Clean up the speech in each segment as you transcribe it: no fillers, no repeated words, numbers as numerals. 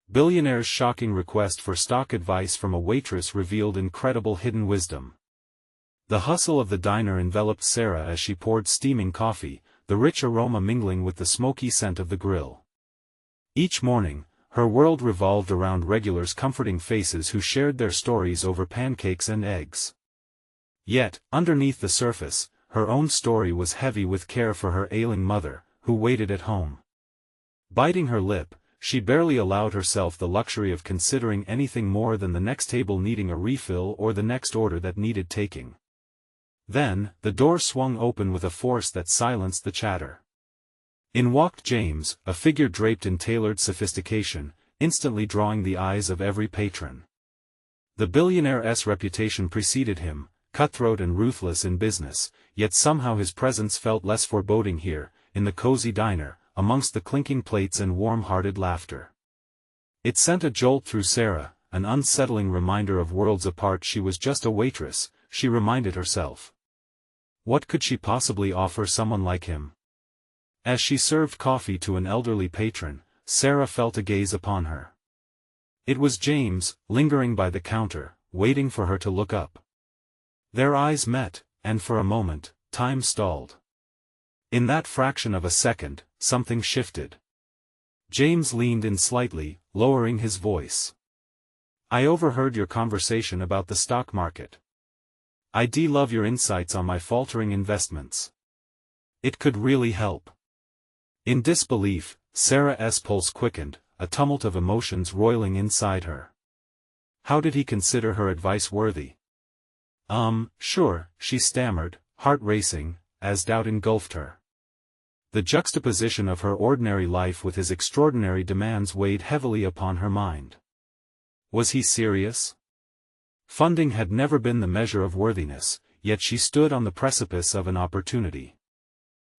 Billionaire's shocking request for stock advice from a waitress revealed incredible hidden wisdom. The hustle of the diner enveloped Sarah as she poured steaming coffee, the rich aroma mingling with the smoky scent of the grill. Each morning, her world revolved around regulars' comforting faces who shared their stories over pancakes and eggs. Yet, underneath the surface, her own story was heavy with care for her ailing mother, who waited at home. Biting her lip, she barely allowed herself the luxury of considering anything more than the next table needing a refill or the next order that needed taking. Then, the door swung open with a force that silenced the chatter. In walked James, a figure draped in tailored sophistication, instantly drawing the eyes of every patron. The billionaire's reputation preceded him, cutthroat and ruthless in business, yet somehow his presence felt less foreboding here, in the cozy diner, amongst the clinking plates and warm-hearted laughter. It sent a jolt through Sarah, an unsettling reminder of worlds apart. She was just a waitress, she reminded herself. What could she possibly offer someone like him? As she served coffee to an elderly patron, Sarah felt a gaze upon her. It was James, lingering by the counter, waiting for her to look up. Their eyes met, and for a moment, time stalled. In that fraction of a second, something shifted. James leaned in slightly, lowering his voice. "I overheard your conversation about the stock market. I'd love your insights on my faltering investments. It could really help." In disbelief, Sarah's pulse quickened, a tumult of emotions roiling inside her. How did he consider her advice worthy? Sure, she stammered, heart racing, as doubt engulfed her. The juxtaposition of her ordinary life with his extraordinary demands weighed heavily upon her mind. Was he serious? Funding had never been the measure of worthiness, yet she stood on the precipice of an opportunity.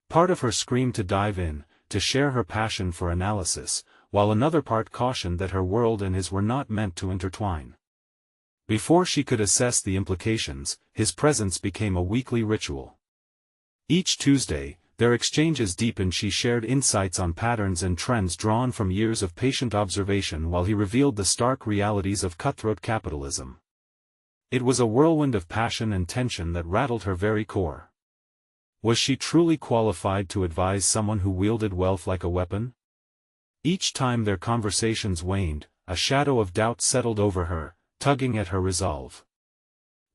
Part of her screamed to dive in, to share her passion for analysis, while another part cautioned that her world and his were not meant to intertwine. Before she could assess the implications, his presence became a weekly ritual. Each Tuesday, their exchanges deepened. She shared insights on patterns and trends drawn from years of patient observation while he revealed the stark realities of cutthroat capitalism. It was a whirlwind of passion and tension that rattled her very core. Was she truly qualified to advise someone who wielded wealth like a weapon? Each time their conversations waned, a shadow of doubt settled over her, tugging at her resolve.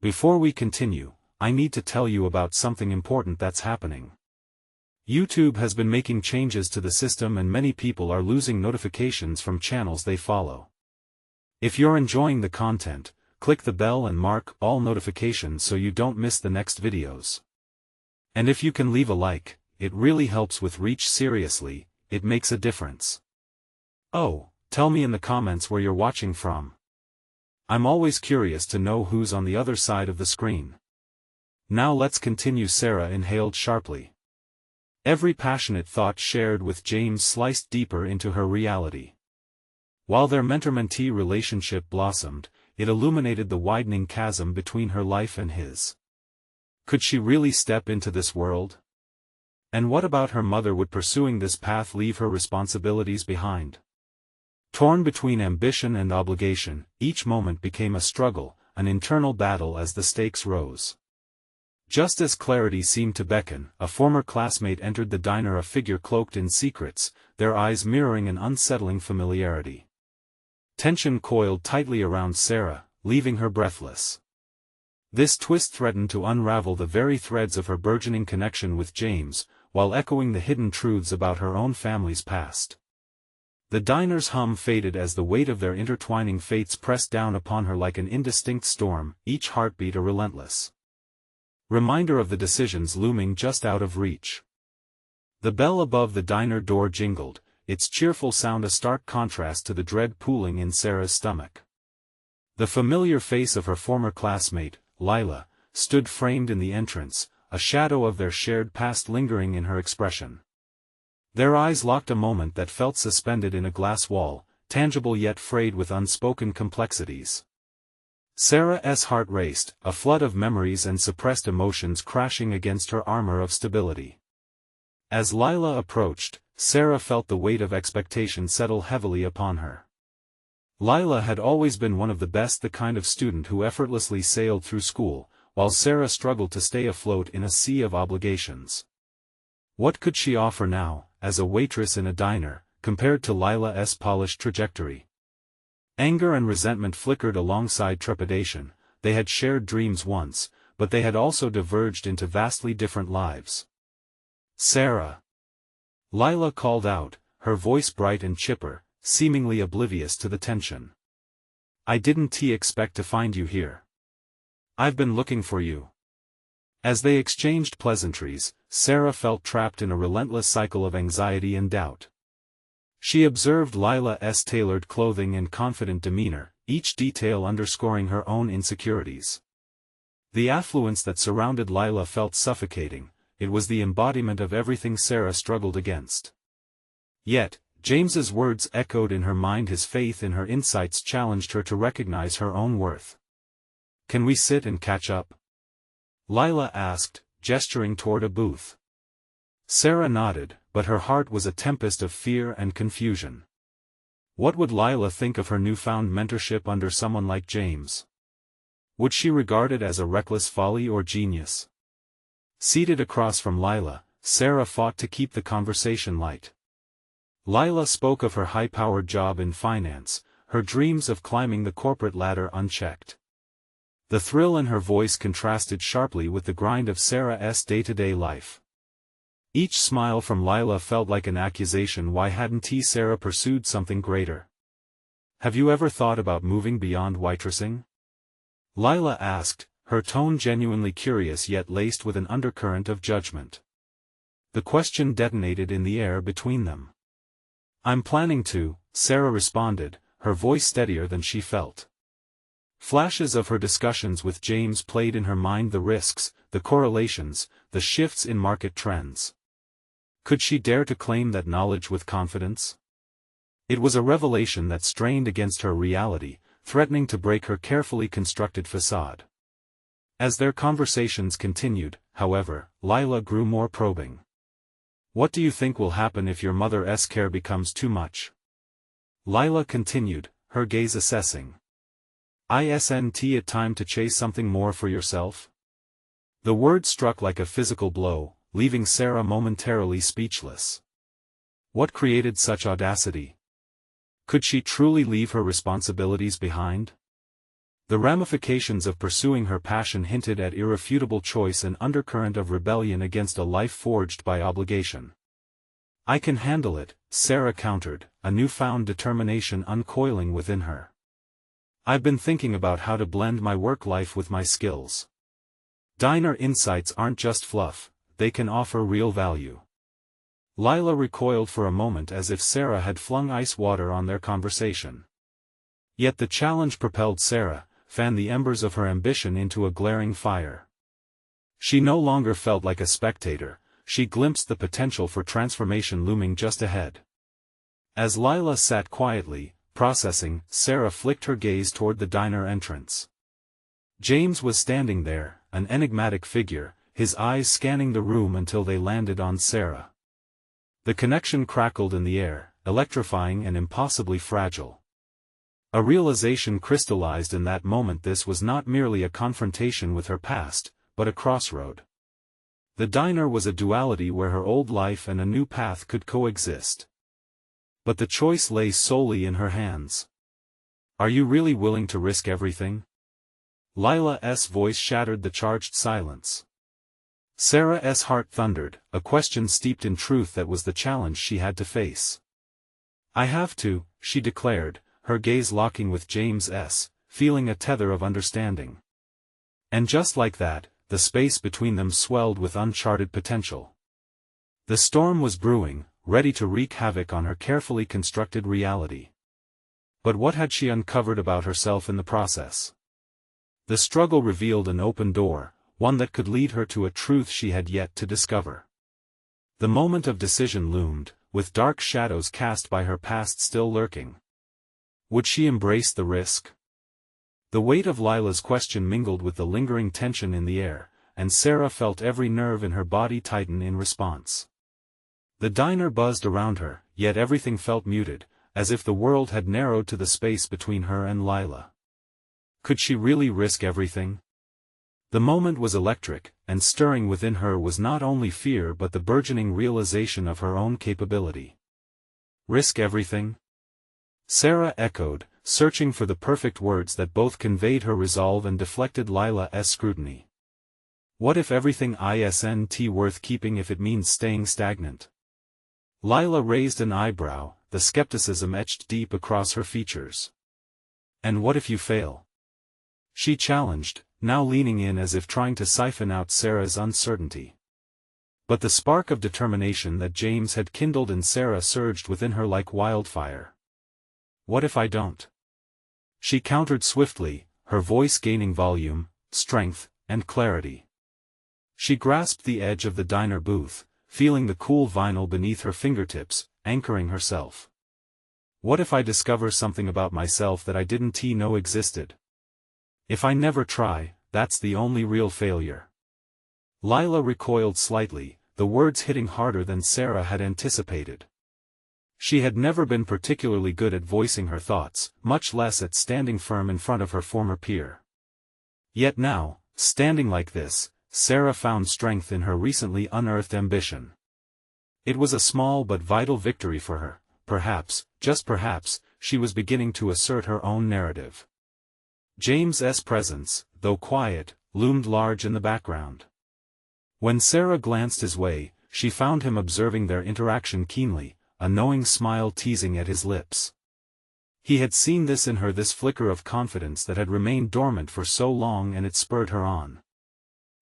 Before we continue, I need to tell you about something important that's happening. YouTube has been making changes to the system and many people are losing notifications from channels they follow. If you're enjoying the content, click the bell and mark all notifications so you don't miss the next videos. And if you can leave a like, it really helps with reach. Seriously, it makes a difference. Oh, tell me in the comments where you're watching from. I'm always curious to know who's on the other side of the screen. Now let's continue. Sarah inhaled sharply. Every passionate thought shared with James sliced deeper into her reality. While their mentor-mentee relationship blossomed, it illuminated the widening chasm between her life and his. Could she really step into this world? And what about her mother? Would pursuing this path leave her responsibilities behind? Torn between ambition and obligation, each moment became a struggle, an internal battle as the stakes rose. Just as clarity seemed to beckon, a former classmate entered the diner, a figure cloaked in secrets, their eyes mirroring an unsettling familiarity. Tension coiled tightly around Sarah, leaving her breathless. This twist threatened to unravel the very threads of her burgeoning connection with James, while echoing the hidden truths about her own family's past. The diner's hum faded as the weight of their intertwining fates pressed down upon her like an indistinct storm, each heartbeat a relentless reminder of the decisions looming just out of reach. The bell above the diner door jingled, its cheerful sound a stark contrast to the dread pooling in Sarah's stomach. The familiar face of her former classmate, Lila, stood framed in the entrance, a shadow of their shared past lingering in her expression. Their eyes locked a moment that felt suspended in a glass wall, tangible yet frayed with unspoken complexities. Sarah's heart raced, a flood of memories and suppressed emotions crashing against her armor of stability. As Lila approached, Sarah felt the weight of expectation settle heavily upon her. Lila had always been one of the best, the kind of student who effortlessly sailed through school, while Sarah struggled to stay afloat in a sea of obligations. What could she offer now, as a waitress in a diner, compared to Lila's polished trajectory? Anger and resentment flickered alongside trepidation. They had shared dreams once, but they had also diverged into vastly different lives. "Sarah!" Lila called out, her voice bright and chipper, seemingly oblivious to the tension. "I didn't expect to find you here. I've been looking for you." As they exchanged pleasantries, Sarah felt trapped in a relentless cycle of anxiety and doubt. She observed Lila's tailored clothing and confident demeanor, each detail underscoring her own insecurities. The affluence that surrounded Lila felt suffocating. It was the embodiment of everything Sarah struggled against. Yet, James's words echoed in her mind. His faith in her insights challenged her to recognize her own worth. "Can we sit and catch up?" Lila asked, gesturing toward a booth. Sarah nodded, but her heart was a tempest of fear and confusion. What would Lila think of her newfound mentorship under someone like James? Would she regard it as a reckless folly or genius? Seated across from Lila, Sarah fought to keep the conversation light. Lila spoke of her high-powered job in finance, her dreams of climbing the corporate ladder unchecked. The thrill in her voice contrasted sharply with the grind of Sarah's day-to-day life. Each smile from Lila felt like an accusation. Why hadn't Sarah pursued something greater? "Have you ever thought about moving beyond waitressing?" Lila asked, her tone genuinely curious yet laced with an undercurrent of judgment. The question detonated in the air between them. "I'm planning to," Sarah responded, her voice steadier than she felt. Flashes of her discussions with James played in her mind, the risks, the correlations, the shifts in market trends. Could she dare to claim that knowledge with confidence? It was a revelation that strained against her reality, threatening to break her carefully constructed facade. As their conversations continued, however, Lila grew more probing. "What do you think will happen if your mother's care becomes too much?" Lila continued, her gaze assessing. "Isn't it time to chase something more for yourself?" The word struck like a physical blow, leaving Sarah momentarily speechless. What created such audacity? Could she truly leave her responsibilities behind? The ramifications of pursuing her passion hinted at irrefutable choice, an undercurrent of rebellion against a life forged by obligation. "I can handle it," Sarah countered, a newfound determination uncoiling within her. "I've been thinking about how to blend my work life with my skills. Diner insights aren't just fluff, they can offer real value." Lila recoiled for a moment as if Sarah had flung ice water on their conversation. Yet the challenge propelled Sarah, fanned the embers of her ambition into a glaring fire. She no longer felt like a spectator, she glimpsed the potential for transformation looming just ahead. As Lila sat quietly, processing, Sarah flicked her gaze toward the diner entrance. James was standing there, an enigmatic figure, his eyes scanning the room until they landed on Sarah. The connection crackled in the air, electrifying and impossibly fragile. A realization crystallized in that moment: this was not merely a confrontation with her past, but a crossroad. The diner was a duality where her old life and a new path could coexist. But the choice lay solely in her hands. "Are you really willing to risk everything?" Lila's voice shattered the charged silence. Sarah's heart thundered, a question steeped in truth that was the challenge she had to face. "I have to," she declared, her gaze locking with James's, feeling a tether of understanding. And just like that, the space between them swelled with uncharted potential. The storm was brewing, ready to wreak havoc on her carefully constructed reality. But what had she uncovered about herself in the process? The struggle revealed an open door, one that could lead her to a truth she had yet to discover. The moment of decision loomed, with dark shadows cast by her past still lurking. Would she embrace the risk? The weight of Lila's question mingled with the lingering tension in the air, and Sarah felt every nerve in her body tighten in response. The diner buzzed around her, yet everything felt muted, as if the world had narrowed to the space between her and Lila. Could she really risk everything? The moment was electric, and stirring within her was not only fear but the burgeoning realization of her own capability. Risk everything? Sarah echoed, searching for the perfect words that both conveyed her resolve and deflected Lila's scrutiny. What if everything isn't worth keeping if it means staying stagnant? Lila raised an eyebrow, the skepticism etched deep across her features. And what if you fail? She challenged, now leaning in as if trying to siphon out Sarah's uncertainty. But the spark of determination that James had kindled in Sarah surged within her like wildfire. What if I don't? She countered swiftly, her voice gaining volume, strength, and clarity. She grasped the edge of the diner booth, feeling the cool vinyl beneath her fingertips, anchoring herself. What if I discover something about myself that I didn't know existed? If I never try, that's the only real failure. Lila recoiled slightly, the words hitting harder than Sarah had anticipated. She had never been particularly good at voicing her thoughts, much less at standing firm in front of her former peer. Yet now, standing like this, Sarah found strength in her recently unearthed ambition. It was a small but vital victory for her. Perhaps, just perhaps, she was beginning to assert her own narrative. James's presence, though quiet, loomed large in the background. When Sarah glanced his way, she found him observing their interaction keenly, a knowing smile teasing at his lips. He had seen this in her, this flicker of confidence that had remained dormant for so long, and it spurred her on.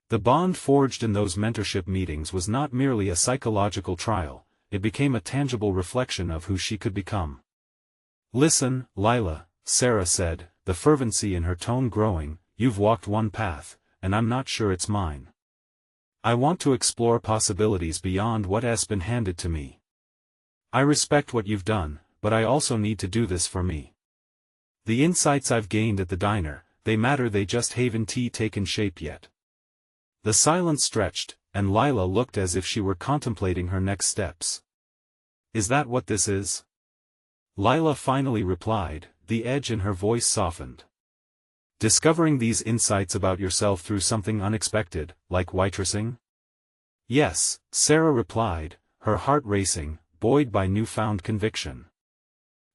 The bond forged in those mentorship meetings was not merely a psychological trial, it became a tangible reflection of who she could become. "Listen, Lila," Sarah said, the fervency in her tone growing, "you've walked one path, and I'm not sure it's mine. I want to explore possibilities beyond what has been handed to me. I respect what you've done, but I also need to do this for me. The insights I've gained at the diner, they matter, they just haven't taken shape yet." The silence stretched, and Lila looked as if she were contemplating her next steps. "Is that what this is?" Lila finally replied, the edge in her voice softened. "Discovering these insights about yourself through something unexpected, like waitressing?" "Yes," Sarah replied, her heart racing, buoyed by newfound conviction.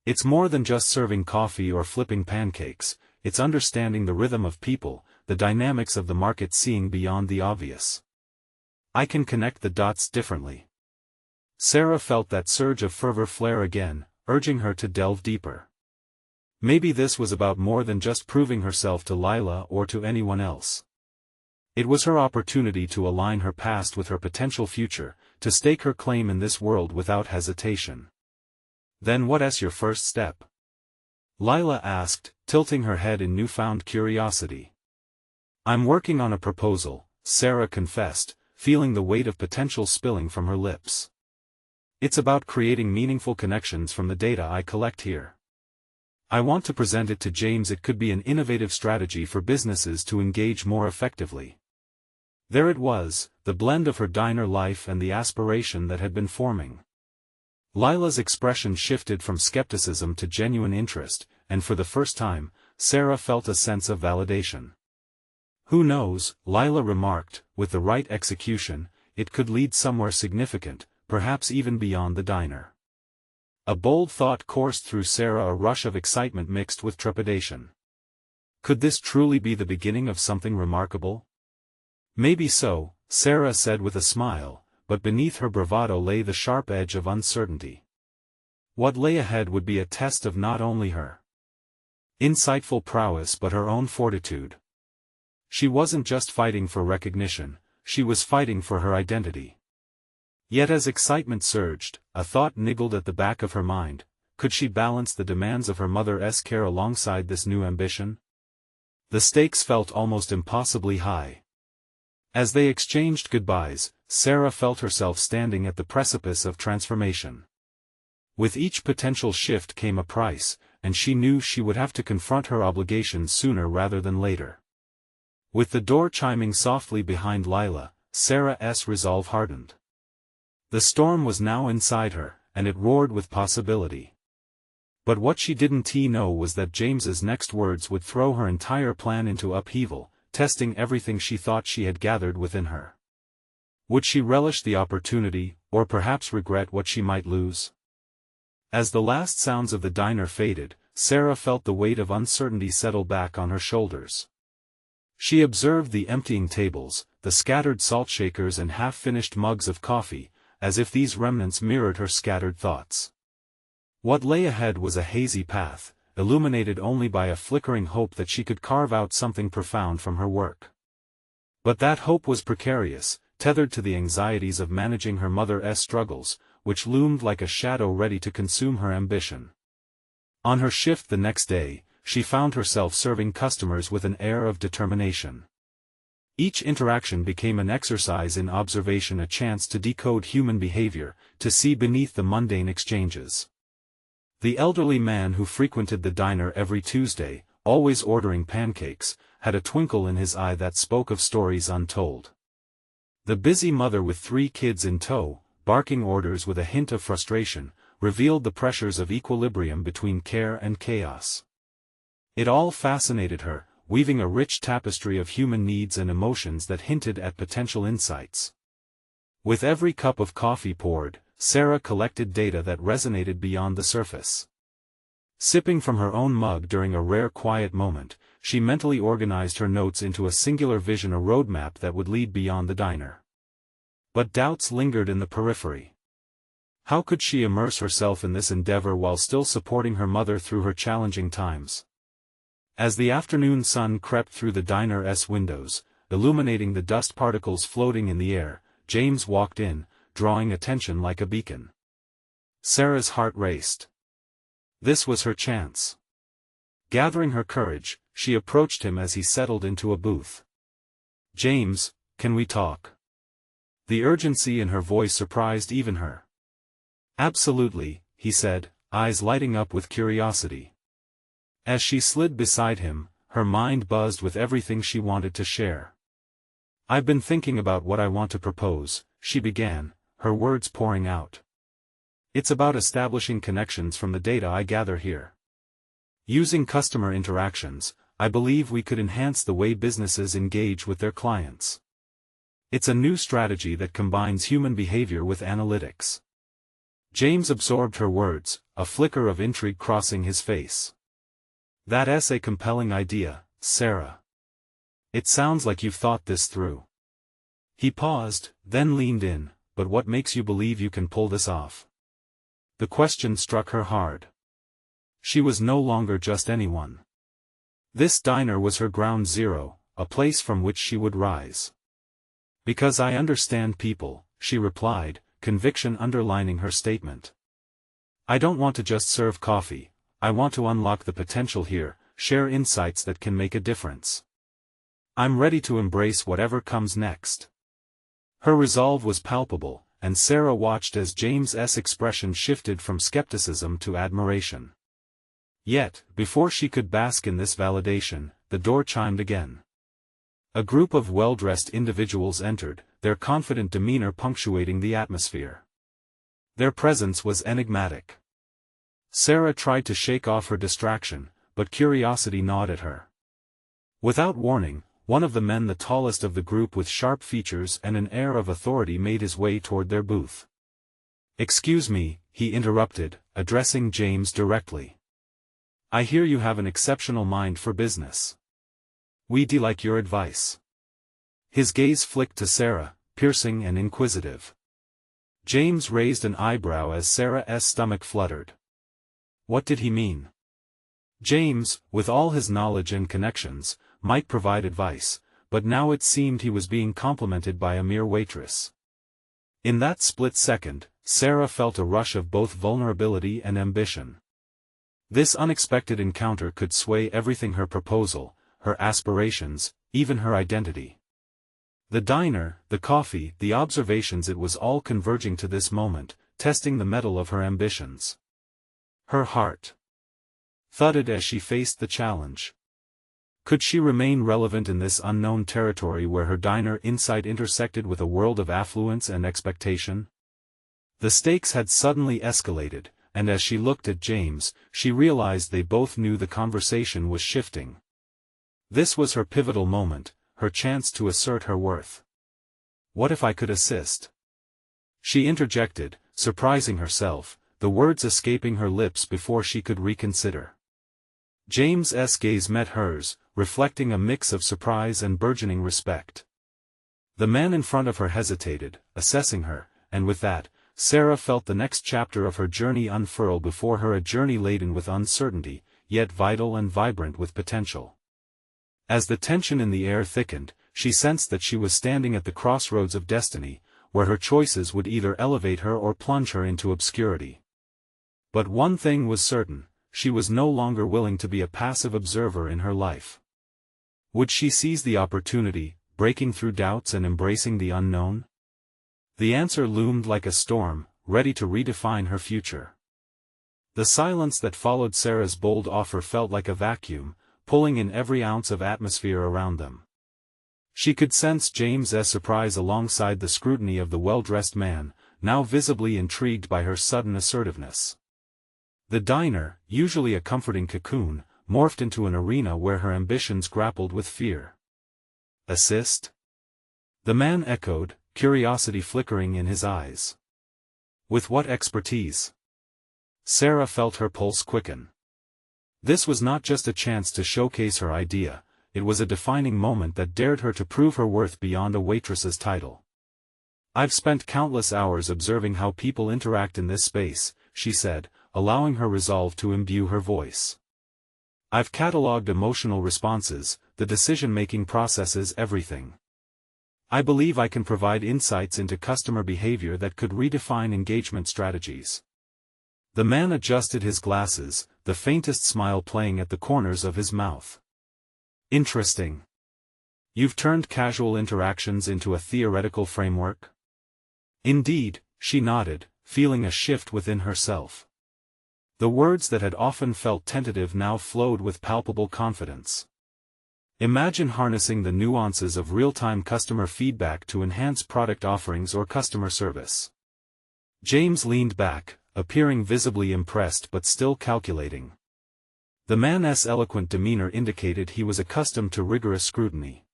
"It's more than just serving coffee or flipping pancakes, it's understanding the rhythm of people, the dynamics of the market, seeing beyond the obvious. I can connect the dots differently." Sarah felt that surge of fervor flare again, urging her to delve deeper. Maybe this was about more than just proving herself to Lila or to anyone else. It was her opportunity to align her past with her potential future, to stake her claim in this world without hesitation. "Then what's your first step?" Lila asked, tilting her head in newfound curiosity. "I'm working on a proposal," Sarah confessed, feeling the weight of potential spilling from her lips. "It's about creating meaningful connections from the data I collect here. I want to present it to James. It could be an innovative strategy for businesses to engage more effectively." There it was, the blend of her diner life and the aspiration that had been forming. Lila's expression shifted from skepticism to genuine interest, and for the first time, Sarah felt a sense of validation. "Who knows," Lila remarked, "with the right execution, it could lead somewhere significant, perhaps even beyond the diner." A bold thought coursed through Sarah, a rush of excitement mixed with trepidation. Could this truly be the beginning of something remarkable? "Maybe so," Sarah said with a smile, but beneath her bravado lay the sharp edge of uncertainty. What lay ahead would be a test of not only her insightful prowess but her own fortitude. She wasn't just fighting for recognition, she was fighting for her identity. Yet as excitement surged, a thought niggled at the back of her mind: could she balance the demands of her mother's care alongside this new ambition? The stakes felt almost impossibly high. As they exchanged goodbyes, Sarah felt herself standing at the precipice of transformation. With each potential shift came a price, and she knew she would have to confront her obligations sooner rather than later. With the door chiming softly behind Lila, Sarah's resolve hardened. The storm was now inside her, and it roared with possibility. But what she didn't know was that James's next words would throw her entire plan into upheaval, testing everything she thought she had gathered within her. Would she relish the opportunity, or perhaps regret what she might lose? As the last sounds of the diner faded, Sarah felt the weight of uncertainty settle back on her shoulders. She observed the emptying tables, the scattered salt shakers and half-finished mugs of coffee, as if these remnants mirrored her scattered thoughts. What lay ahead was a hazy path, illuminated only by a flickering hope that she could carve out something profound from her work. But that hope was precarious, tethered to the anxieties of managing her mother's struggles, which loomed like a shadow ready to consume her ambition. On her shift the next day, she found herself serving customers with an air of determination. Each interaction became an exercise in observation, a chance to decode human behavior, to see beneath the mundane exchanges. The elderly man who frequented the diner every Tuesday, always ordering pancakes, had a twinkle in his eye that spoke of stories untold. The busy mother with 3 kids in tow, barking orders with a hint of frustration, revealed the pressures of equilibrium between care and chaos. It all fascinated her, weaving a rich tapestry of human needs and emotions that hinted at potential insights. With every cup of coffee poured, Sarah collected data that resonated beyond the surface. Sipping from her own mug during a rare quiet moment, she mentally organized her notes into a singular vision, a roadmap that would lead beyond the diner. But doubts lingered in the periphery. How could she immerse herself in this endeavor while still supporting her mother through her challenging times? As the afternoon sun crept through the diner's windows, illuminating the dust particles floating in the air, James walked in, drawing attention like a beacon. Sarah's heart raced. This was her chance. Gathering her courage, she approached him as he settled into a booth. "James, can we talk?" The urgency in her voice surprised even her. "Absolutely," he said, eyes lighting up with curiosity. As she slid beside him, her mind buzzed with everything she wanted to share. "I've been thinking about what I want to propose," she began, her words pouring out. "It's about establishing connections from the data I gather here. Using customer interactions, I believe we could enhance the way businesses engage with their clients. It's a new strategy that combines human behavior with analytics." James absorbed her words, a flicker of intrigue crossing his face. "That's a compelling idea, Sarah. It sounds like you've thought this through." He paused, then leaned in, "But what makes you believe you can pull this off?" The question struck her hard. She was no longer just anyone. This diner was her ground zero, a place from which she would rise. "Because I understand people," she replied, conviction underlining her statement. "I don't want to just serve coffee, I want to unlock the potential here, share insights that can make a difference. I'm ready to embrace whatever comes next." Her resolve was palpable, and Sarah watched as James's expression shifted from skepticism to admiration. Yet, before she could bask in this validation, the door chimed again. A group of well-dressed individuals entered, their confident demeanor punctuating the atmosphere. Their presence was enigmatic. Sarah tried to shake off her distraction, but curiosity gnawed at her. Without warning, one of the men, the tallest of the group with sharp features and an air of authority, made his way toward their booth. "Excuse me," he interrupted, addressing James directly. "I hear you have an exceptional mind for business. We'd like your advice." His gaze flicked to Sarah, piercing and inquisitive. James raised an eyebrow as Sarah's stomach fluttered. What did he mean? James, with all his knowledge and connections, might provide advice, but now it seemed he was being complimented by a mere waitress. In that split second, Sarah felt a rush of both vulnerability and ambition. This unexpected encounter could sway everything: her proposal, her aspirations, even her identity. The diner, the coffee, the observations, it was all converging to this moment, testing the mettle of her ambitions. Her heart thudded as she faced the challenge. Could she remain relevant in this unknown territory where her diner insight intersected with a world of affluence and expectation? The stakes had suddenly escalated, and as she looked at James, she realized they both knew the conversation was shifting. This was her pivotal moment, her chance to assert her worth. "What if I could assist?" she interjected, surprising herself, the words escaping her lips before she could reconsider. James's gaze met hers, reflecting a mix of surprise and burgeoning respect. The man in front of her hesitated, assessing her, and with that, Sarah felt the next chapter of her journey unfurl before her, a journey laden with uncertainty, yet vital and vibrant with potential. As the tension in the air thickened, she sensed that she was standing at the crossroads of destiny, where her choices would either elevate her or plunge her into obscurity. But one thing was certain, she was no longer willing to be a passive observer in her life. Would she seize the opportunity, breaking through doubts and embracing the unknown? The answer loomed like a storm, ready to redefine her future. The silence that followed Sarah's bold offer felt like a vacuum, pulling in every ounce of atmosphere around them. She could sense James's surprise alongside the scrutiny of the well-dressed man, now visibly intrigued by her sudden assertiveness. The diner, usually a comforting cocoon, morphed into an arena where her ambitions grappled with fear. "Assist?" the man echoed, curiosity flickering in his eyes. "With what expertise?" Sarah felt her pulse quicken. This was not just a chance to showcase her idea, it was a defining moment that dared her to prove her worth beyond a waitress's title. "I've spent countless hours observing how people interact in this space," she said, allowing her resolve to imbue her voice. "I've catalogued emotional responses, the decision-making processes, everything. I believe I can provide insights into customer behavior that could redefine engagement strategies." The man adjusted his glasses, the faintest smile playing at the corners of his mouth. "Interesting. You've turned casual interactions into a theoretical framework?" "Indeed," she nodded, feeling a shift within herself. The words that had often felt tentative now flowed with palpable confidence. "Imagine harnessing the nuances of real-time customer feedback to enhance product offerings or customer service." James leaned back, appearing visibly impressed but still calculating. The man's eloquent demeanor indicated he was accustomed to rigorous scrutiny.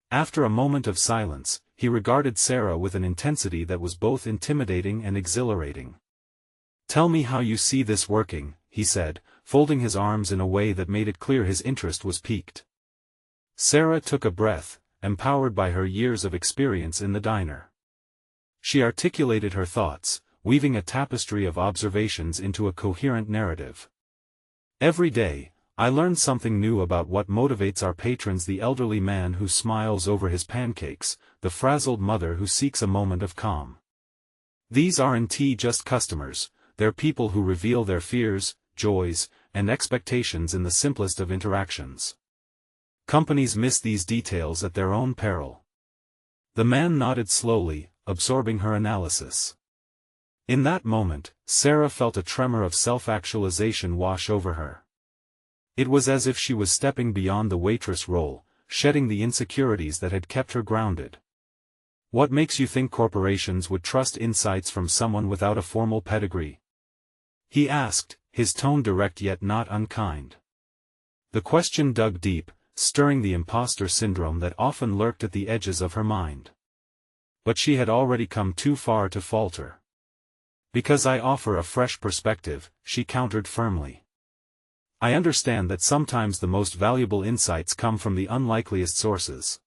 After a moment of silence, he regarded Sarah with an intensity that was both intimidating and exhilarating. "Tell me how you see this working," he said, folding his arms in a way that made it clear his interest was piqued. Sarah took a breath, empowered by her years of experience in the diner. She articulated her thoughts, weaving a tapestry of observations into a coherent narrative. "Every day, I learn something new about what motivates our patrons: the elderly man who smiles over his pancakes, the frazzled mother who seeks a moment of calm. These aren't just customers, they're people who reveal their fears, joys, and expectations in the simplest of interactions. Companies miss these details at their own peril." The man nodded slowly, absorbing her analysis. In that moment, Sarah felt a tremor of self-actualization wash over her. It was as if she was stepping beyond the waitress role, shedding the insecurities that had kept her grounded. "What makes you think corporations would trust insights from someone without a formal pedigree?" he asked, his tone direct yet not unkind. The question dug deep, stirring the imposter syndrome that often lurked at the edges of her mind. But she had already come too far to falter. "Because I offer a fresh perspective," she countered firmly. "I understand that sometimes the most valuable insights come from the unlikeliest sources.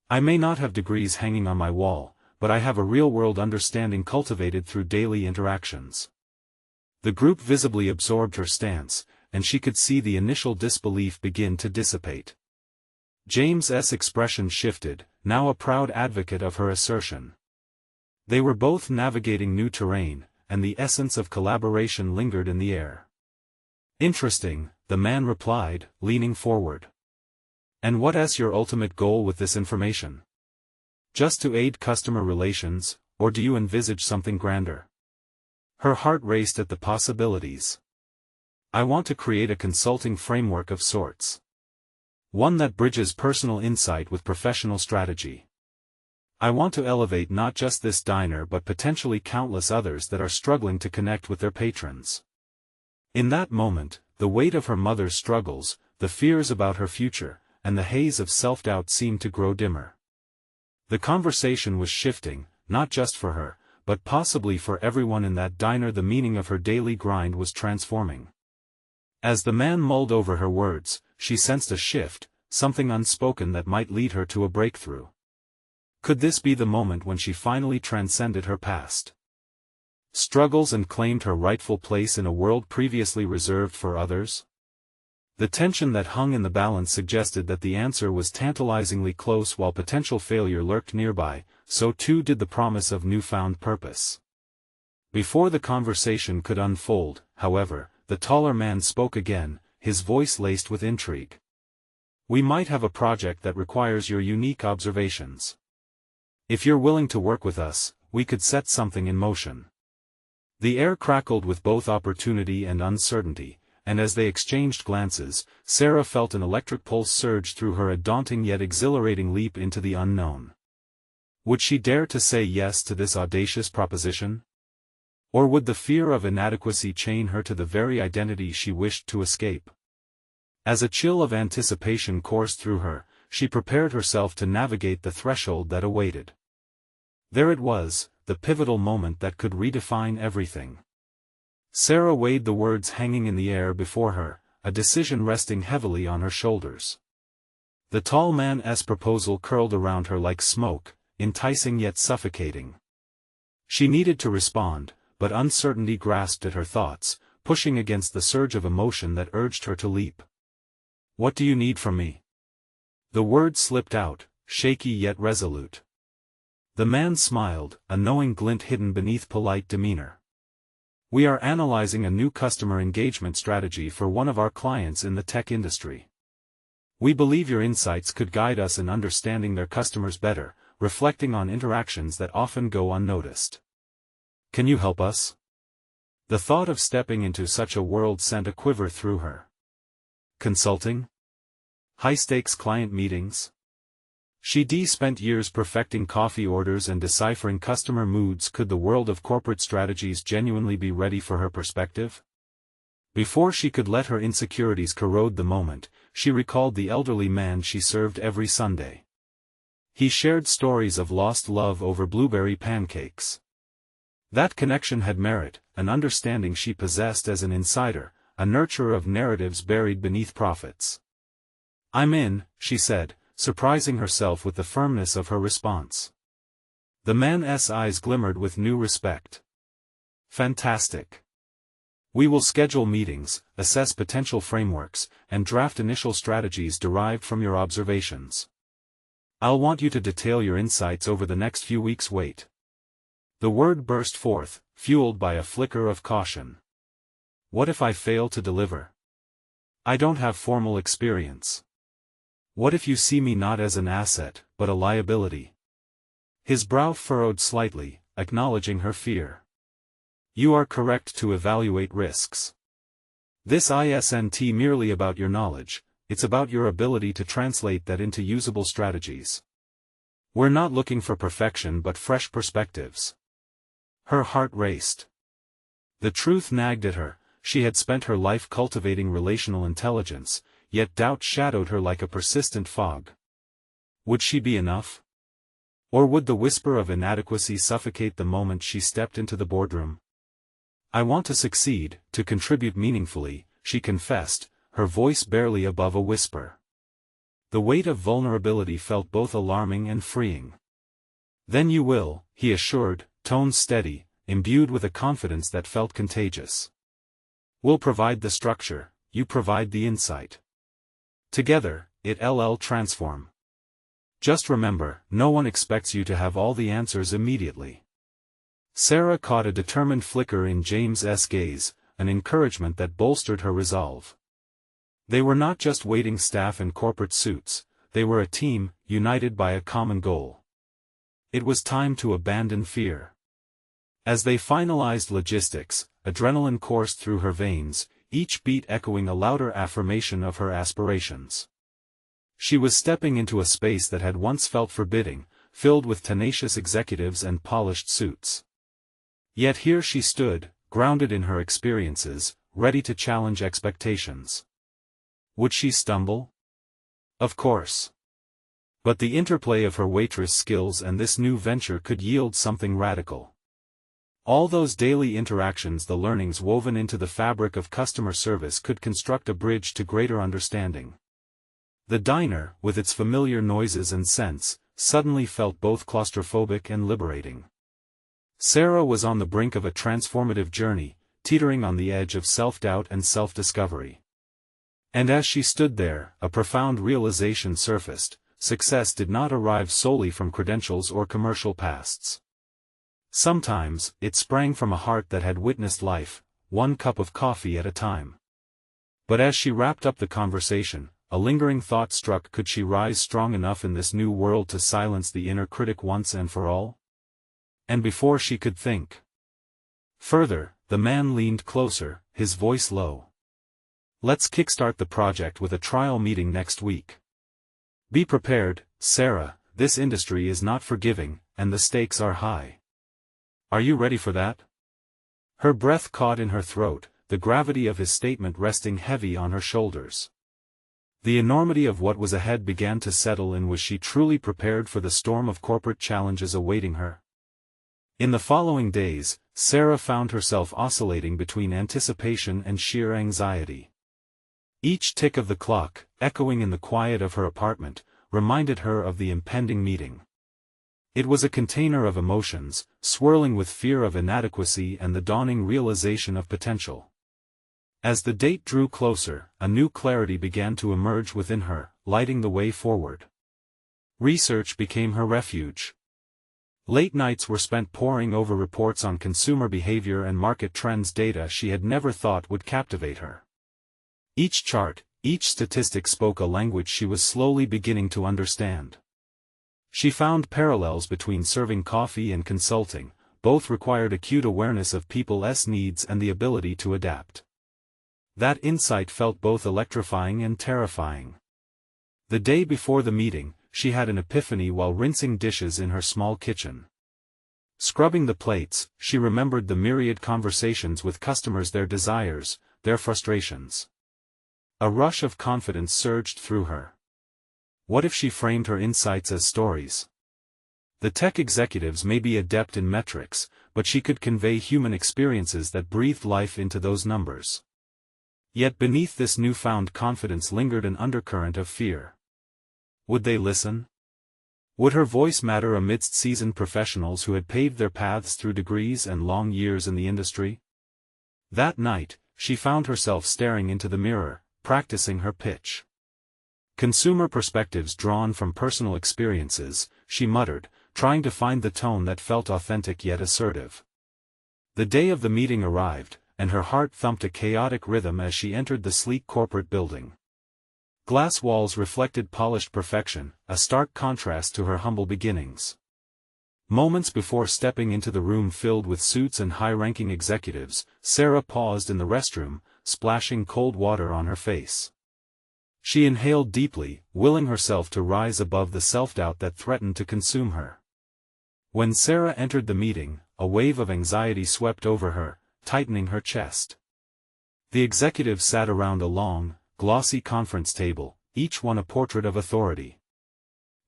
I may not have degrees hanging on my wall, but I have a real-world understanding cultivated through daily interactions." The group visibly absorbed her stance, and she could see the initial disbelief begin to dissipate. James's expression shifted, now a proud advocate of her assertion. They were both navigating new terrain, and the essence of collaboration lingered in the air. "Interesting," the man replied, leaning forward. "And what's your ultimate goal with this information? Just to aid customer relations, or do you envisage something grander?" Her heart raced at the possibilities. "I want to create a consulting framework of sorts. One that bridges personal insight with professional strategy. I want to elevate not just this diner but potentially countless others that are struggling to connect with their patrons. In that moment, the weight of her mother's struggles, the fears about her future, and the haze of self-doubt seemed to grow dimmer. The conversation was shifting, not just for her, but possibly for everyone in that diner. The meaning of her daily grind was transforming. As the man mulled over her words, she sensed a shift, something unspoken that might lead her to a breakthrough. Could this be the moment when she finally transcended her past struggles and claimed her rightful place in a world previously reserved for others? The tension that hung in the balance suggested that the answer was tantalizingly close. While potential failure lurked nearby, so too did the promise of newfound purpose. Before the conversation could unfold, however, the taller man spoke again, his voice laced with intrigue. "We might have a project that requires your unique observations. If you're willing to work with us, we could set something in motion." The air crackled with both opportunity and uncertainty, and as they exchanged glances, Sarah felt an electric pulse surge through her, a daunting yet exhilarating leap into the unknown. Would she dare to say yes to this audacious proposition? Or would the fear of inadequacy chain her to the very identity she wished to escape? As a chill of anticipation coursed through her, she prepared herself to navigate the threshold that awaited. There it was, the pivotal moment that could redefine everything. Sarah weighed the words hanging in the air before her, a decision resting heavily on her shoulders. The tall man's proposal curled around her like smoke, enticing yet suffocating. She needed to respond, but uncertainty grasped at her thoughts, pushing against the surge of emotion that urged her to leap. "What do you need from me?" The words slipped out, shaky yet resolute. The man smiled, a knowing glint hidden beneath polite demeanor. "We are analyzing a new customer engagement strategy for one of our clients in the tech industry. We believe your insights could guide us in understanding their customers better, reflecting on interactions that often go unnoticed. Can you help us?" The thought of stepping into such a world sent a quiver through her. Consulting? High-stakes client meetings? She'd spent years perfecting coffee orders and deciphering customer moods. Could the world of corporate strategies genuinely be ready for her perspective? Before she could let her insecurities corrode the moment, she recalled the elderly man she served every Sunday. He shared stories of lost love over blueberry pancakes. That connection had merit, an understanding she possessed as an insider, a nurturer of narratives buried beneath profits. "I'm in," she said, surprising herself with the firmness of her response. The man's eyes glimmered with new respect. "Fantastic. We will schedule meetings, assess potential frameworks, and draft initial strategies derived from your observations. I'll want you to detail your insights over the next few weeks. Wait." The word burst forth, fueled by a flicker of caution. "What if I fail to deliver? I don't have formal experience. What if you see me not as an asset, but a liability?" His brow furrowed slightly, acknowledging her fear. "You are correct to evaluate risks. This isn't merely about your knowledge, it's about your ability to translate that into usable strategies. We're not looking for perfection but fresh perspectives." Her heart raced. The truth nagged at her. She had spent her life cultivating relational intelligence, yet doubt shadowed her like a persistent fog. Would she be enough? Or would the whisper of inadequacy suffocate the moment she stepped into the boardroom? "I want to succeed, to contribute meaningfully," she confessed, her voice barely above a whisper. The weight of vulnerability felt both alarming and freeing. "Then you will," he assured, tone steady, imbued with a confidence that felt contagious. "We'll provide the structure, you provide the insight. Together, it'll transform. Just remember, no one expects you to have all the answers immediately." Sarah caught a determined flicker in James's gaze, an encouragement that bolstered her resolve. They were not just waiting staff in corporate suits, they were a team, united by a common goal. It was time to abandon fear. As they finalized logistics, adrenaline coursed through her veins, each beat echoing a louder affirmation of her aspirations. She was stepping into a space that had once felt forbidding, filled with tenacious executives and polished suits. Yet here she stood, grounded in her experiences, ready to challenge expectations. Would she stumble? Of course. But the interplay of her waitress skills and this new venture could yield something radical. All those daily interactions, the learnings woven into the fabric of customer service, could construct a bridge to greater understanding. The diner, with its familiar noises and scents, suddenly felt both claustrophobic and liberating. Sarah was on the brink of a transformative journey, teetering on the edge of self-doubt and self-discovery. And as she stood there, a profound realization surfaced: success did not arrive solely from credentials or commercial pasts. Sometimes, it sprang from a heart that had witnessed life, one cup of coffee at a time. But as she wrapped up the conversation, a lingering thought struck: could she rise strong enough in this new world to silence the inner critic once and for all? And before she could think further, the man leaned closer, his voice low. Let's kickstart the project with a trial meeting next week. Be prepared, Sarah, this industry is not forgiving, and the stakes are high. Are you ready for that? Her breath caught in her throat, the gravity of his statement resting heavy on her shoulders. The enormity of what was ahead began to settle in. Was she truly prepared for the storm of corporate challenges awaiting her? In the following days, Sarah found herself oscillating between anticipation and sheer anxiety. Each tick of the clock, echoing in the quiet of her apartment, reminded her of the impending meeting. It was a container of emotions, swirling with fear of inadequacy and the dawning realization of potential. As the date drew closer, a new clarity began to emerge within her, lighting the way forward. Research became her refuge. Late nights were spent poring over reports on consumer behavior and market trends, data she had never thought would captivate her. Each chart, each statistic spoke a language she was slowly beginning to understand. She found parallels between serving coffee and consulting. Both required acute awareness of people's needs and the ability to adapt. That insight felt both electrifying and terrifying. The day before the meeting, she had an epiphany while rinsing dishes in her small kitchen. Scrubbing the plates, she remembered the myriad conversations with customers, their desires, their frustrations. A rush of confidence surged through her. What if she framed her insights as stories? The tech executives may be adept in metrics, but she could convey human experiences that breathed life into those numbers. Yet beneath this newfound confidence lingered an undercurrent of fear. Would they listen? Would her voice matter amidst seasoned professionals who had paved their paths through degrees and long years in the industry? That night, she found herself staring into the mirror, practicing her pitch. Consumer perspectives drawn from personal experiences, she muttered, trying to find the tone that felt authentic yet assertive. The day of the meeting arrived, and her heart thumped a chaotic rhythm as she entered the sleek corporate building. Glass walls reflected polished perfection, a stark contrast to her humble beginnings. Moments before stepping into the room filled with suits and high-ranking executives, Sarah paused in the restroom, splashing cold water on her face. She inhaled deeply, willing herself to rise above the self-doubt that threatened to consume her. When Sarah entered the meeting, a wave of anxiety swept over her, tightening her chest. The executives sat around a long, glossy conference table, each one a portrait of authority.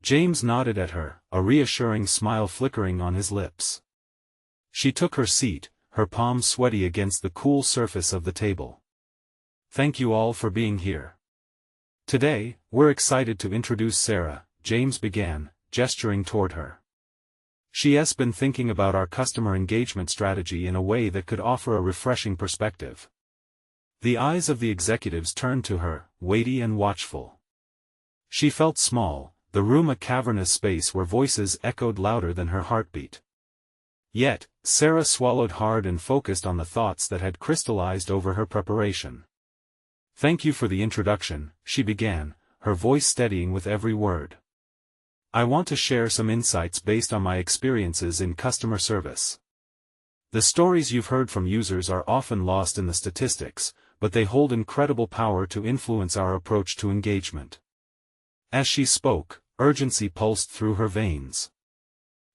James nodded at her, a reassuring smile flickering on his lips. She took her seat, her palms sweaty against the cool surface of the table. Thank you all for being here. Today, we're excited to introduce Sarah, James began, gesturing toward her. She's been thinking about our customer engagement strategy in a way that could offer a refreshing perspective. The eyes of the executives turned to her, weighty and watchful. She felt small, the room a cavernous space where voices echoed louder than her heartbeat. Yet, Sarah swallowed hard and focused on the thoughts that had crystallized over her preparation. Thank you for the introduction, she began, her voice steadying with every word. I want to share some insights based on my experiences in customer service. The stories you've heard from users are often lost in the statistics, but they hold incredible power to influence our approach to engagement. As she spoke, urgency pulsed through her veins.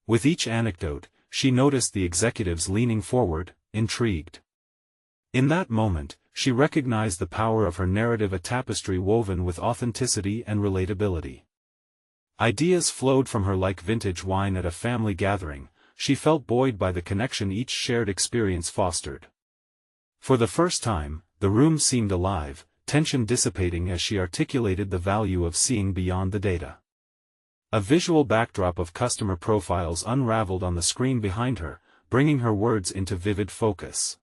With each anecdote, she noticed the executives leaning forward, intrigued. In that moment, she recognized the power of her narrative, a tapestry woven with authenticity and relatability. Ideas flowed from her like vintage wine at a family gathering. She felt buoyed by the connection each shared experience fostered. For the first time, the room seemed alive, tension dissipating as she articulated the value of seeing beyond the data. A visual backdrop of customer profiles unraveled on the screen behind her, bringing her words into vivid focus.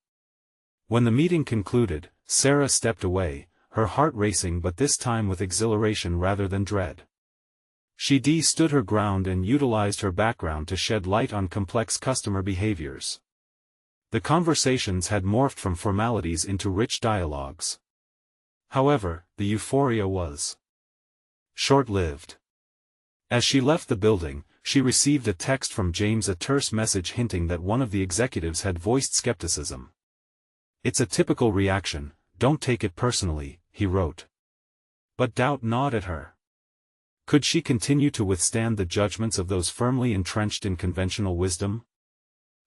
When the meeting concluded, Sarah stepped away, her heart racing, but this time with exhilaration rather than dread. She stood her ground and utilized her background to shed light on complex customer behaviors. The conversations had morphed from formalities into rich dialogues. However, the euphoria was short-lived. As she left the building, she received a text from James, a terse message hinting that one of the executives had voiced skepticism. "It's a typical reaction, don't take it personally," he wrote. But doubt gnawed at her. Could she continue to withstand the judgments of those firmly entrenched in conventional wisdom?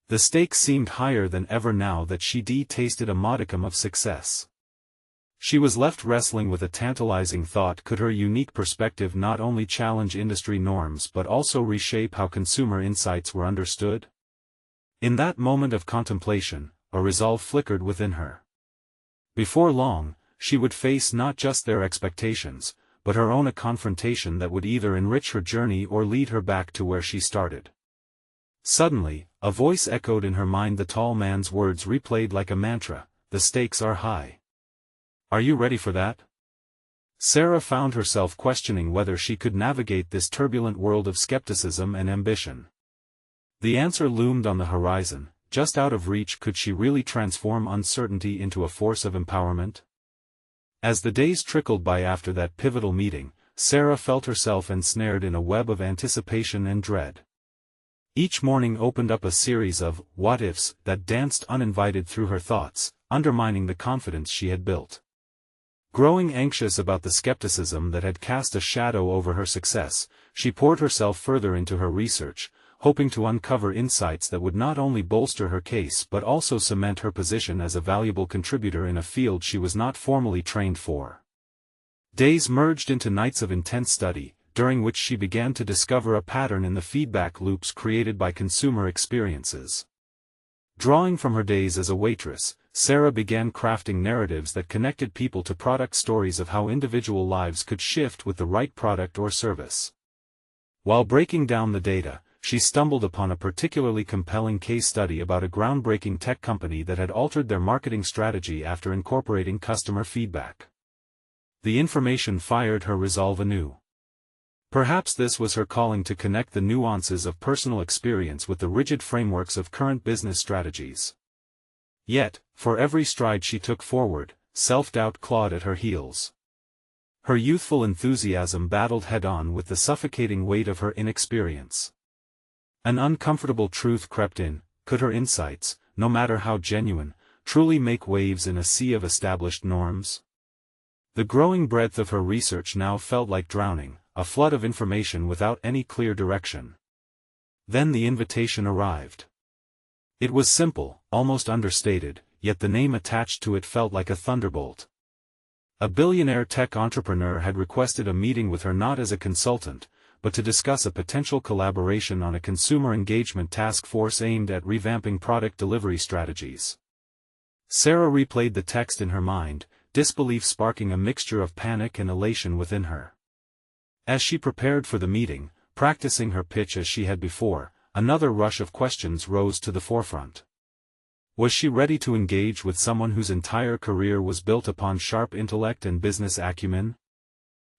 The stakes seemed higher than ever now that she tasted a modicum of success. She was left wrestling with a tantalizing thought: could her unique perspective not only challenge industry norms but also reshape how consumer insights were understood? In that moment of contemplation, a resolve flickered within her. Before long, she would face not just their expectations, but her own, a confrontation that would either enrich her journey or lead her back to where she started. Suddenly, a voice echoed in her mind, the tall man's words replayed like a mantra: "The stakes are high. Are you ready for that?" Sarah found herself questioning whether she could navigate this turbulent world of skepticism and ambition. The answer loomed on the horizon, just out of reach. Could she really transform uncertainty into a force of empowerment? As the days trickled by after that pivotal meeting, Sarah felt herself ensnared in a web of anticipation and dread. Each morning opened up a series of what-ifs that danced uninvited through her thoughts, undermining the confidence she had built. Growing anxious about the skepticism that had cast a shadow over her success, she poured herself further into her research, hoping to uncover insights that would not only bolster her case but also cement her position as a valuable contributor in a field she was not formally trained for. Days merged into nights of intense study, during which she began to discover a pattern in the feedback loops created by consumer experiences. Drawing from her days as a waitress, Sarah began crafting narratives that connected people to product, stories of how individual lives could shift with the right product or service. While breaking down the data, she stumbled upon a particularly compelling case study about a groundbreaking tech company that had altered their marketing strategy after incorporating customer feedback. The information fired her resolve anew. Perhaps this was her calling, to connect the nuances of personal experience with the rigid frameworks of current business strategies. Yet, for every stride she took forward, self-doubt clawed at her heels. Her youthful enthusiasm battled head-on with the suffocating weight of her inexperience. An uncomfortable truth crept in: could her insights, no matter how genuine, truly make waves in a sea of established norms? The growing breadth of her research now felt like drowning, a flood of information without any clear direction. Then the invitation arrived. It was simple, almost understated, yet the name attached to it felt like a thunderbolt. A billionaire tech entrepreneur had requested a meeting with her, not as a consultant, but to discuss a potential collaboration on a consumer engagement task force aimed at revamping product delivery strategies. Sarah replayed the text in her mind, disbelief sparking a mixture of panic and elation within her. As she prepared for the meeting, practicing her pitch as she had before, another rush of questions rose to the forefront. Was she ready to engage with someone whose entire career was built upon sharp intellect and business acumen?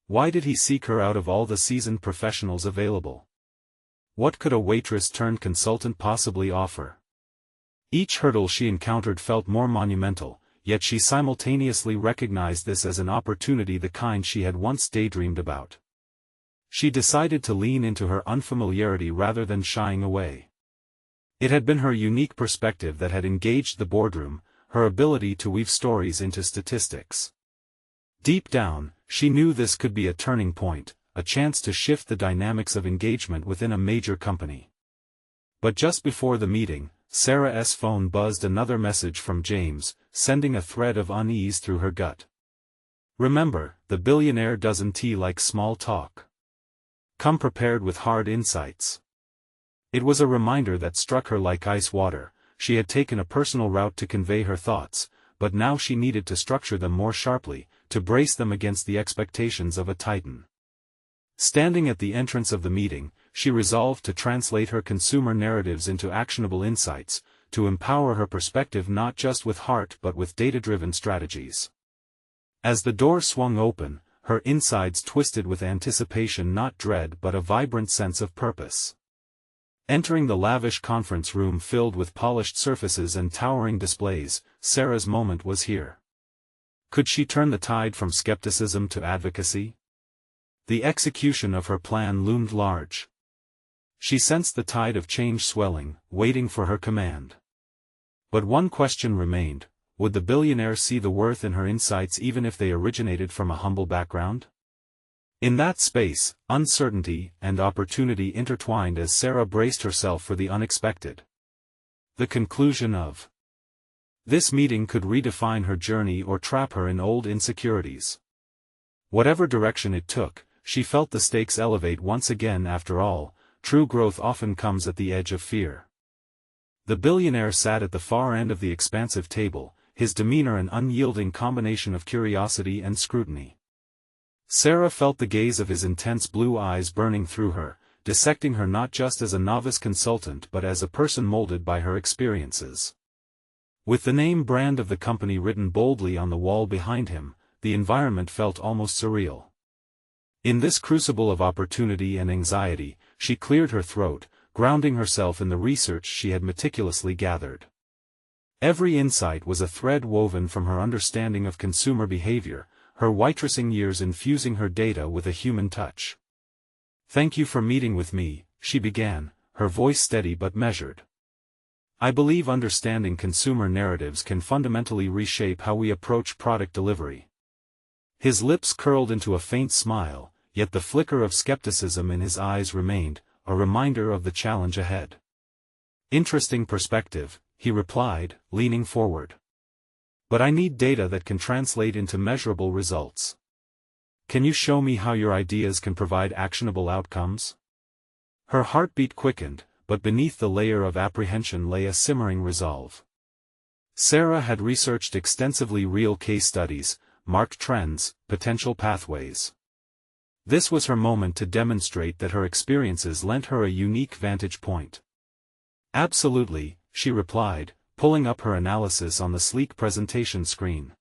Why did he seek her out of all the seasoned professionals available? What could a waitress-turned-consultant possibly offer? Each hurdle she encountered felt more monumental, yet she simultaneously recognized this as an opportunity, the kind she had once daydreamed about. She decided to lean into her unfamiliarity rather than shying away. It had been her unique perspective that had engaged the boardroom, her ability to weave stories into statistics. Deep down, she knew this could be a turning point, a chance to shift the dynamics of engagement within a major company. But just before the meeting, Sarah's phone buzzed another message from James, sending a thread of unease through her gut. Remember, the billionaire doesn't like small talk. Come prepared with hard insights. It was a reminder that struck her like ice water. She had taken a personal route to convey her thoughts, but now she needed to structure them more sharply, to brace them against the expectations of a titan. Standing at the entrance of the meeting, she resolved to translate her consumer narratives into actionable insights, to empower her perspective not just with heart but with data-driven strategies. As the door swung open, her insides twisted with anticipation, not dread but a vibrant sense of purpose. Entering the lavish conference room filled with polished surfaces and towering displays, Sarah's moment was here. Could she turn the tide from skepticism to advocacy? The execution of her plan loomed large. She sensed the tide of change swelling, waiting for her command. But one question remained: would the billionaire see the worth in her insights even if they originated from a humble background? In that space, uncertainty and opportunity intertwined as Sarah braced herself for the unexpected. The conclusion of this meeting could redefine her journey or trap her in old insecurities. Whatever direction it took, she felt the stakes elevate once again. After all, true growth often comes at the edge of fear. The billionaire sat at the far end of the expansive table, his demeanor an unyielding combination of curiosity and scrutiny. Sarah felt the gaze of his intense blue eyes burning through her, dissecting her not just as a novice consultant but as a person molded by her experiences. With the name brand of the company written boldly on the wall behind him, the environment felt almost surreal. In this crucible of opportunity and anxiety, she cleared her throat, grounding herself in the research she had meticulously gathered. Every insight was a thread woven from her understanding of consumer behavior, her waitressing years infusing her data with a human touch. "Thank you for meeting with me," she began, her voice steady but measured. "I believe understanding consumer narratives can fundamentally reshape how we approach product delivery." His lips curled into a faint smile, yet the flicker of skepticism in his eyes remained, a reminder of the challenge ahead. "Interesting perspective," he replied, leaning forward. "But I need data that can translate into measurable results. Can you show me how your ideas can provide actionable outcomes?" Her heartbeat quickened, but beneath the layer of apprehension lay a simmering resolve. Sarah had researched extensively real case studies, marked trends, potential pathways. This was her moment to demonstrate that her experiences lent her a unique vantage point. "Absolutely," she replied, pulling up her analysis on the sleek presentation screen.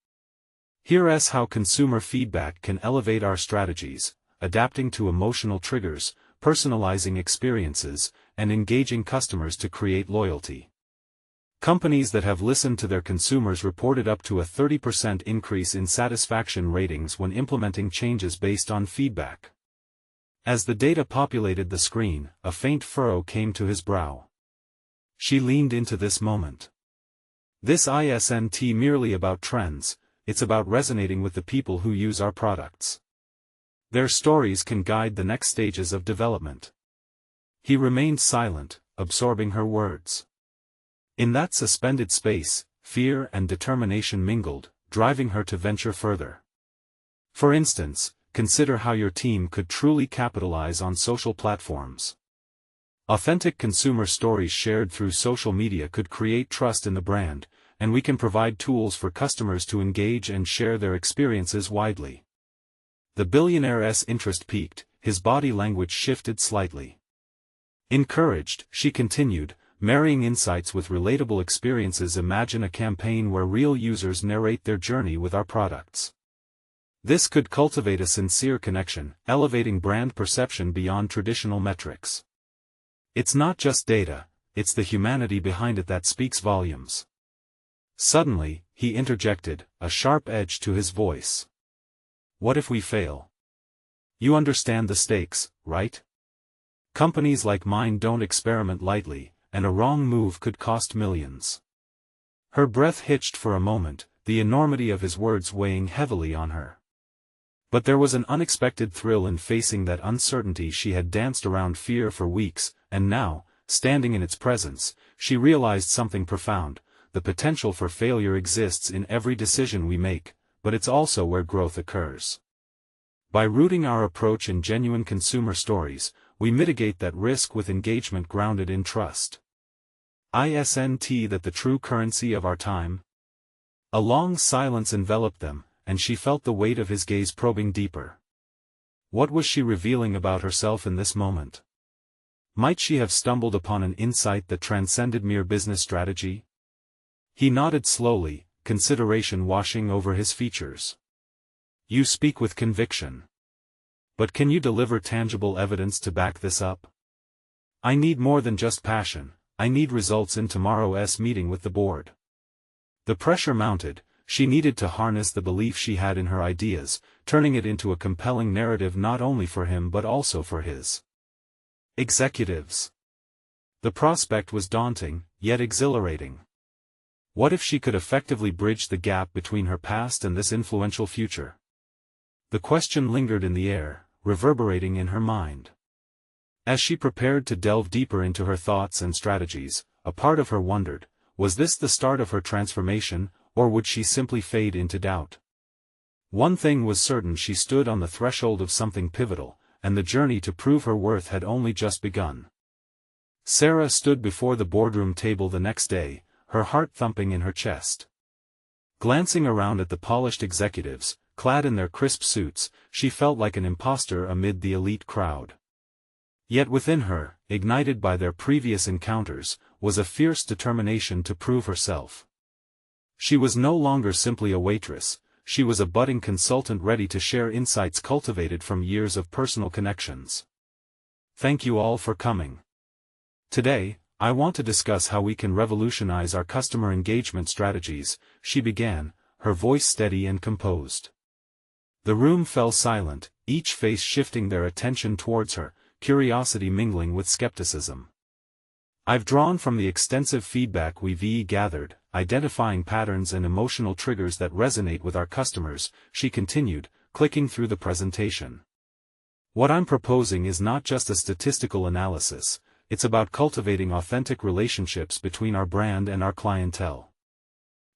"Here's how consumer feedback can elevate our strategies, adapting to emotional triggers, personalizing experiences, and engaging customers to create loyalty. Companies that have listened to their consumers reported up to a 30% increase in satisfaction ratings when implementing changes based on feedback." As the data populated the screen, a faint furrow came to his brow. She leaned into this moment. "This isn't merely about trends, it's about resonating with the people who use our products. Their stories can guide the next stages of development." He remained silent, absorbing her words. In that suspended space, fear and determination mingled, driving her to venture further. "For instance, consider how your team could truly capitalize on social platforms. Authentic consumer stories shared through social media could create trust in the brand, and we can provide tools for customers to engage and share their experiences widely." The billionaire's interest peaked, his body language shifted slightly. Encouraged, she continued, marrying insights with relatable experiences. "Imagine a campaign where real users narrate their journey with our products. This could cultivate a sincere connection, elevating brand perception beyond traditional metrics. It's not just data, it's the humanity behind it that speaks volumes." Suddenly, he interjected, a sharp edge to his voice. "What if we fail? You understand the stakes, right? Companies like mine don't experiment lightly, and a wrong move could cost millions." Her breath hitched for a moment, the enormity of his words weighing heavily on her. But there was an unexpected thrill in facing that uncertainty. She had danced around fear for weeks, and now, standing in its presence, she realized something profound: the potential for failure exists in every decision we make, but it's also where growth occurs. By rooting our approach in genuine consumer stories, we mitigate that risk with engagement grounded in trust. Isn't that the true currency of our time? A long silence enveloped them, and she felt the weight of his gaze probing deeper. What was she revealing about herself in this moment? Might she have stumbled upon an insight that transcended mere business strategy? He nodded slowly, consideration washing over his features. You speak with conviction. But can you deliver tangible evidence to back this up? I need more than just passion, I need results in tomorrow's meeting with the board. The pressure mounted. She needed to harness the belief she had in her ideas, turning it into a compelling narrative not only for him but also for his executives. The prospect was daunting, yet exhilarating. What if she could effectively bridge the gap between her past and this influential future? The question lingered in the air, reverberating in her mind. As she prepared to delve deeper into her thoughts and strategies, a part of her wondered, was this the start of her transformation, or would she simply fade into doubt? One thing was certain: she stood on the threshold of something pivotal, and the journey to prove her worth had only just begun. Sarah stood before the boardroom table the next day, her heart thumping in her chest. Glancing around at the polished executives, clad in their crisp suits, she felt like an imposter amid the elite crowd. Yet within her, ignited by their previous encounters, was a fierce determination to prove herself. She was no longer simply a waitress, she was a budding consultant ready to share insights cultivated from years of personal connections. Thank you all for coming. Today, I want to discuss how we can revolutionize our customer engagement strategies, she began, her voice steady and composed. The room fell silent, each face shifting their attention towards her, curiosity mingling with skepticism. I've drawn from the extensive feedback we've gathered, identifying patterns and emotional triggers that resonate with our customers, she continued, clicking through the presentation. What I'm proposing is not just a statistical analysis, it's about cultivating authentic relationships between our brand and our clientele.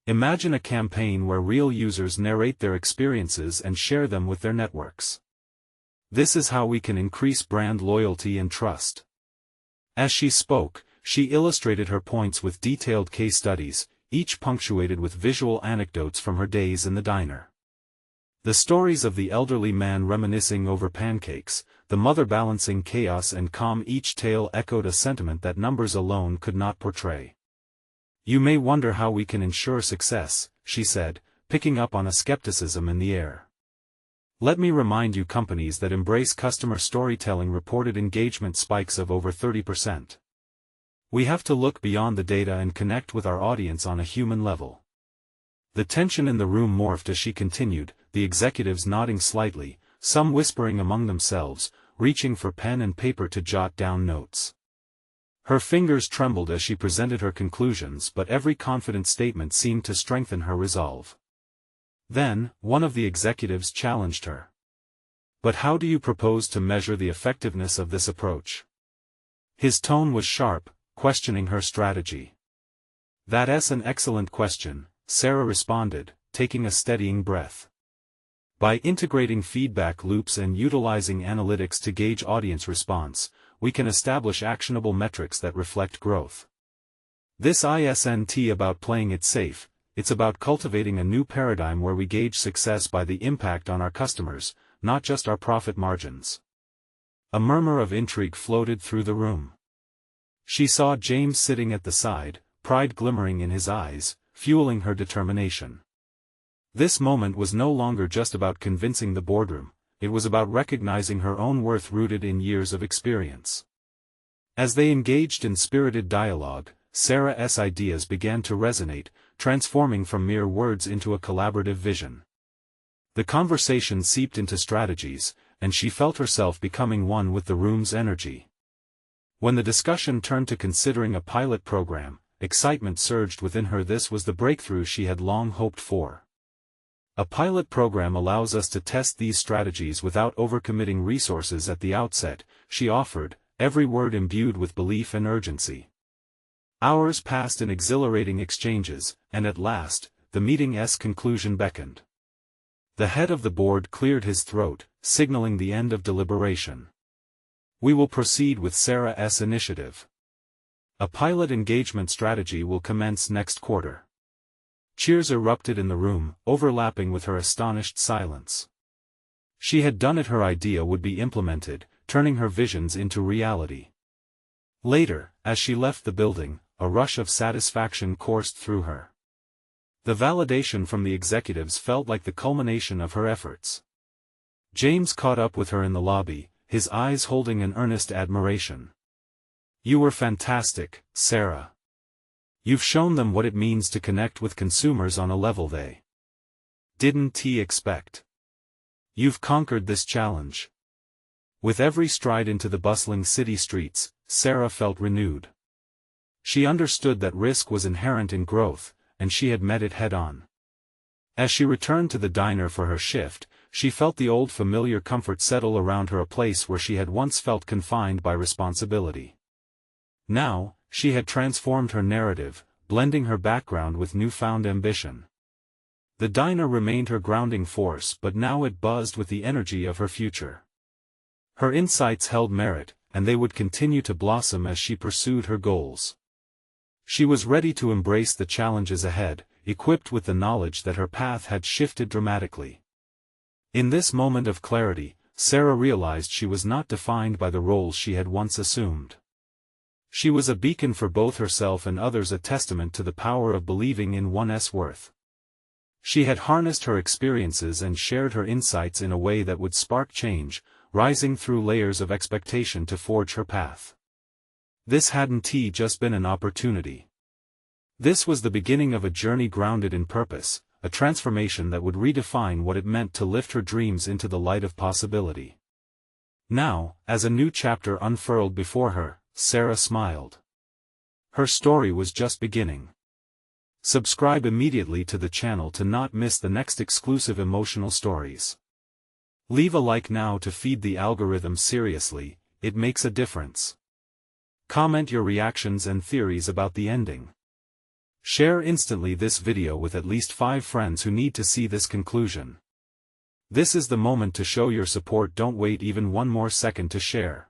Imagine a campaign where real users narrate their experiences and share them with their networks. This is how we can increase brand loyalty and trust. As she spoke, she illustrated her points with detailed case studies, each punctuated with visual anecdotes from her days in the diner. The stories of the elderly man reminiscing over pancakes, the mother balancing chaos and calm, each tale echoed a sentiment that numbers alone could not portray. You may wonder how we can ensure success, she said, picking up on a skepticism in the air. Let me remind you, companies that embrace customer storytelling reported engagement spikes of over 30%. We have to look beyond the data and connect with our audience on a human level. The tension in the room morphed as she continued, the executives nodding slightly, some whispering among themselves, reaching for pen and paper to jot down notes. Her fingers trembled as she presented her conclusions, but every confident statement seemed to strengthen her resolve. Then, one of the executives challenged her. But how do you propose to measure the effectiveness of this approach? His tone was sharp, questioning her strategy. That's an excellent question, Sarah responded, taking a steadying breath. By integrating feedback loops and utilizing analytics to gauge audience response, we can establish actionable metrics that reflect growth. This isn't about playing it safe, it's about cultivating a new paradigm where we gauge success by the impact on our customers, not just our profit margins. A murmur of intrigue floated through the room. She saw James sitting at the side, pride glimmering in his eyes, fueling her determination. This moment was no longer just about convincing the boardroom, it was about recognizing her own worth rooted in years of experience. As they engaged in spirited dialogue, Sarah's ideas began to resonate, transforming from mere words into a collaborative vision. The conversation seeped into strategies, and she felt herself becoming one with the room's energy. When the discussion turned to considering a pilot program, excitement surged within her. This was the breakthrough she had long hoped for. A pilot program allows us to test these strategies without overcommitting resources at the outset, she offered, every word imbued with belief and urgency. Hours passed in exhilarating exchanges, and at last, the meeting's conclusion beckoned. The head of the board cleared his throat, signaling the end of deliberation. We will proceed with Sarah's initiative. A pilot engagement strategy will commence next quarter. Cheers erupted in the room, overlapping with her astonished silence. She had done it. Her idea would be implemented, turning her visions into reality. Later, as she left the building, a rush of satisfaction coursed through her. The validation from the executives felt like the culmination of her efforts. James caught up with her in the lobby, his eyes holding an earnest admiration. You were fantastic, Sarah. You've shown them what it means to connect with consumers on a level they didn't expect. You've conquered this challenge. With every stride into the bustling city streets, Sarah felt renewed. She understood that risk was inherent in growth, and she had met it head-on. As she returned to the diner for her shift, she felt the old familiar comfort settle around her, a place where she had once felt confined by responsibility. Now, she had transformed her narrative, blending her background with newfound ambition. The diner remained her grounding force, but now it buzzed with the energy of her future. Her insights held merit, and they would continue to blossom as she pursued her goals. She was ready to embrace the challenges ahead, equipped with the knowledge that her path had shifted dramatically. In this moment of clarity, Sarah realized she was not defined by the roles she had once assumed. She was a beacon for both herself and others, a testament to the power of believing in one's worth. She had harnessed her experiences and shared her insights in a way that would spark change, rising through layers of expectation to forge her path. This hadn't just been an opportunity. This was the beginning of a journey grounded in purpose, a transformation that would redefine what it meant to lift her dreams into the light of possibility. Now, as a new chapter unfurled before her, Sarah smiled. Her story was just beginning. Subscribe immediately to the channel to not miss the next exclusive emotional stories. Leave a like now to feed the algorithm. Seriously, it makes a difference. Comment your reactions and theories about the ending. Share instantly this video with at least 5 friends who need to see this conclusion. This is the moment to show your support. Don't wait even one more second to share.